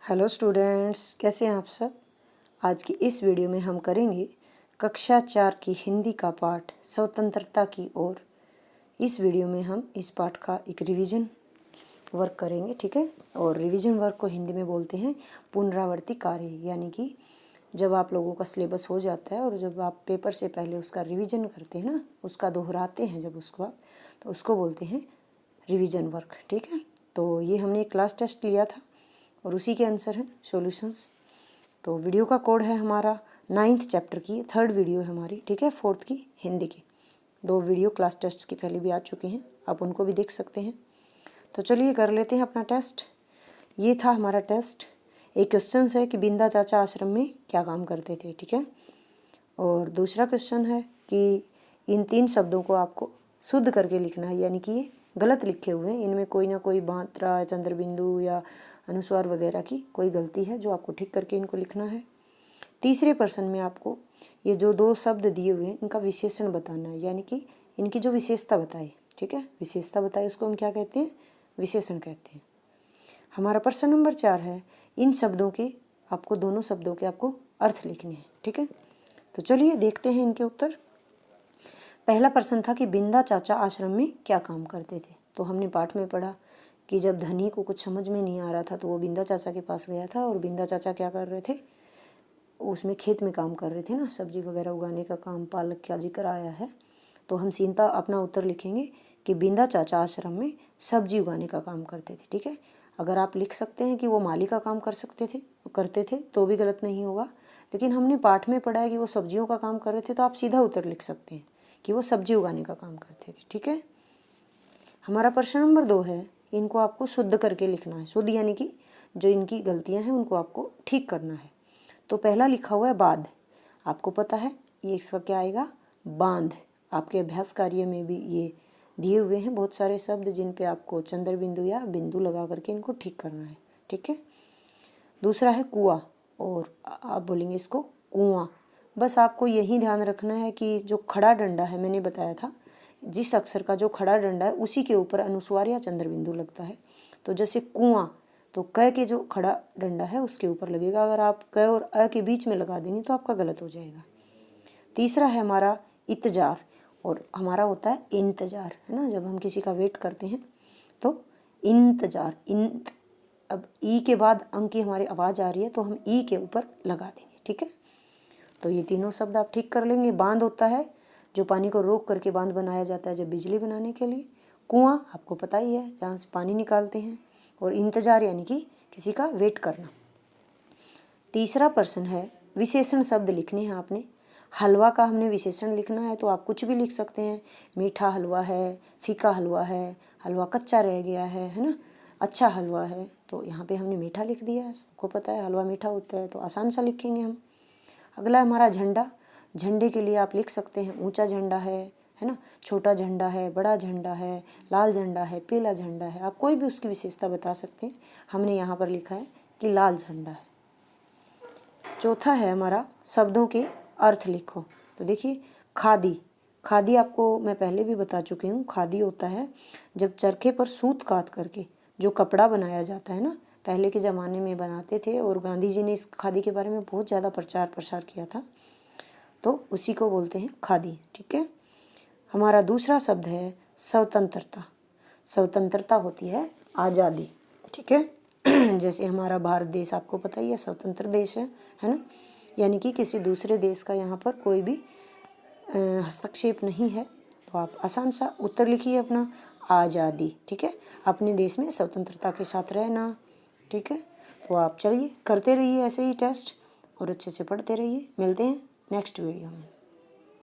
Hello students, कैसे हैं आप सब। आज की इस वीडियो में हम करेंगे कक्षा 4 की हिंदी का पाठ स्वतंत्रता की ओर। इस वीडियो में हम इस पाठ का एक रिवीजन वर्क करेंगे, ठीक है। और रिवीजन वर्क को हिंदी में बोलते हैं पुनरावर्ती कार्य, यानी कि जब आप लोगों का सिलेबस हो जाता है और जब आप पेपर से पहले उसका रिवीजन करते हैं ना, उसका दोहराते हैं जब उसको आप, तो उसको बोलते हैं रिवीजन वर्क, ठीक है। तो ये हमने एक क्लास टेस्ट लिया था और उसी के आंसर हैं सॉल्यूशंस। तो वीडियो का कोड है हमारा 9th चैप्टर की 3rd वीडियो है हमारी, ठीक है। 4th की हिंदी की 2 वीडियो क्लास टेस्ट की पहले भी आ चुके हैं, आप उनको भी देख सकते हैं। तो चलिए कर लेते हैं अपना टेस्ट। ये था हमारा टेस्ट। एक क्वेश्चन है कि बिंदा चाचा आश्रम में क्या काम करते थे, ठीक है। और दूसरा क्वेश्चन है कि इन 3 शब्दों को आपको शुद्ध करके लिखना है, यानी कि ये गलत लिखे हुए हैं, इनमें कोई ना कोई मात्रा, चंद्रबिंदु या अनुस्वार वगैरह की कोई गलती है जो आपको ठीक करके इनको लिखना है। तीसरे प्रश्न में आपको ये जो 2 शब्द दिए हुए हैं इनका विशेषण बताना है, यानी कि इनकी जो विशेषता बताए, ठीक है। विशेषता बताए उसको हम क्या कहते हैं, विशेषण कहते हैं। हमारा प्रश्न नंबर 4 है, इन शब्दों के आपको दोनों शब्दों के आपको अर्थ लिखने हैं, ठीक है। तो चलिए देखते हैं इनके उत्तर। पहला प्रश्न था कि बिंदा चाचा आश्रम में क्या काम करते थे। तो हमने पाठ में पढ़ा कि जब धनी को कुछ समझ में नहीं आ रहा था तो वो बिंदा चाचा के पास गया था, और बिंदा चाचा क्या कर रहे थे, उसमें खेत में काम कर रहे थे ना, सब्जी वगैरह उगाने का काम, पालक का जिक्र आया है। तो हम सीधा अपना उत्तर लिखेंगे कि बिंदा चाचा आश्रम में सब्जी उगाने का काम करते थे, ठीक है। अगर आप लिख सकते हैं कि वो माली का काम करते थे तो भी गलत नहीं होगा, लेकिन हमने पाठ में पढ़ा है कि वो सब्जियों का काम कर रहे थे, तो आप सीधा उत्तर लिख सकते हैं कि वो सब्जी उगाने का काम करते थे, ठीक है। हमारा प्रश्न नंबर 2 है, इनको आपको शुद्ध करके लिखना है। शुद्ध यानी कि जो इनकी गलतियां हैं उनको आपको ठीक करना है। तो पहला लिखा हुआ है बांध, आपको पता है ये इसका क्या आएगा, बांध। आपके अभ्यास कार्य में भी ये दिए हुए हैं बहुत सारे शब्द जिन पे आपको चंद्र बिंदु या बिंदु लगा करके इनको ठीक करना है, ठीक है। दूसरा है कुआं, और आप बोलेंगे इसको कुआं। बस आपको यही ध्यान रखना है कि जो खड़ा डंडा है, मैंने बताया था जिस अक्षर का जो खड़ा डंडा है उसी के ऊपर अनुस्वार या चंद्रबिंदु लगता है। तो जैसे कुआं, तो क के जो खड़ा डंडा है उसके ऊपर लगेगा। अगर आप क और अ के बीच में लगा देंगे तो आपका गलत हो जाएगा। तीसरा है हमारा इत्जार, और हमारा होता है इंतजार, है ना। जब हम किसी का वेट करते हैं तो इंतजार, अब ई के बाद अंक की हमारी आवाज़ आ रही है तो हम ई के ऊपर लगा देंगे, ठीक है। तो ये तीनों शब्द आप ठीक कर लेंगे। बांध होता है जो पानी को रोक करके बांध बनाया जाता है जब बिजली बनाने के लिए। कुआं आपको पता ही है जहाँ से पानी निकालते हैं। और इंतजार यानी कि किसी का वेट करना। तीसरा प्रश्न है, विशेषण शब्द लिखने हैं आपने। हलवा का हमने विशेषण लिखना है, तो आप कुछ भी लिख सकते हैं। मीठा हलवा है, फीका हलवा है, हलवा कच्चा रह गया है ना, अच्छा हलवा है। तो यहाँ पे हमने मीठा लिख दिया है, सबको पता है हलवा मीठा होता है, तो आसान सा लिखेंगे हम। अगला हमारा झंडा। झंडे के लिए आप लिख सकते हैं ऊंचा झंडा है ना, छोटा झंडा है, बड़ा झंडा है, लाल झंडा है, पीला झंडा है। आप कोई भी उसकी विशेषता बता सकते हैं। हमने यहाँ पर लिखा है कि लाल झंडा है। चौथा है हमारा शब्दों के अर्थ लिखो। तो देखिए खादी, खादी आपको मैं पहले भी बता चुकी हूँ। खादी होता है जब चरखे पर सूत काट करके जो कपड़ा बनाया जाता है ना, पहले के ज़माने में बनाते थे, और गांधी जी ने इस खादी के बारे में बहुत ज़्यादा प्रचार प्रसार किया था, तो उसी को बोलते हैं खादी, ठीक है। हमारा दूसरा शब्द है स्वतंत्रता। स्वतंत्रता होती है आज़ादी, ठीक है। जैसे हमारा भारत देश आपको पता ही है स्वतंत्र देश है ना, यानी कि किसी दूसरे देश का यहाँ पर कोई भी हस्तक्षेप नहीं है। तो आप आसान सा उत्तर लिखिए अपना, आज़ादी, ठीक है। अपने देश में स्वतंत्रता के साथ रहना, ठीक है। तो आप चलिए करते रहिए ऐसे ही टेस्ट और अच्छे से पढ़ते रहिए। मिलते हैं नेक्स्ट वीडियो में।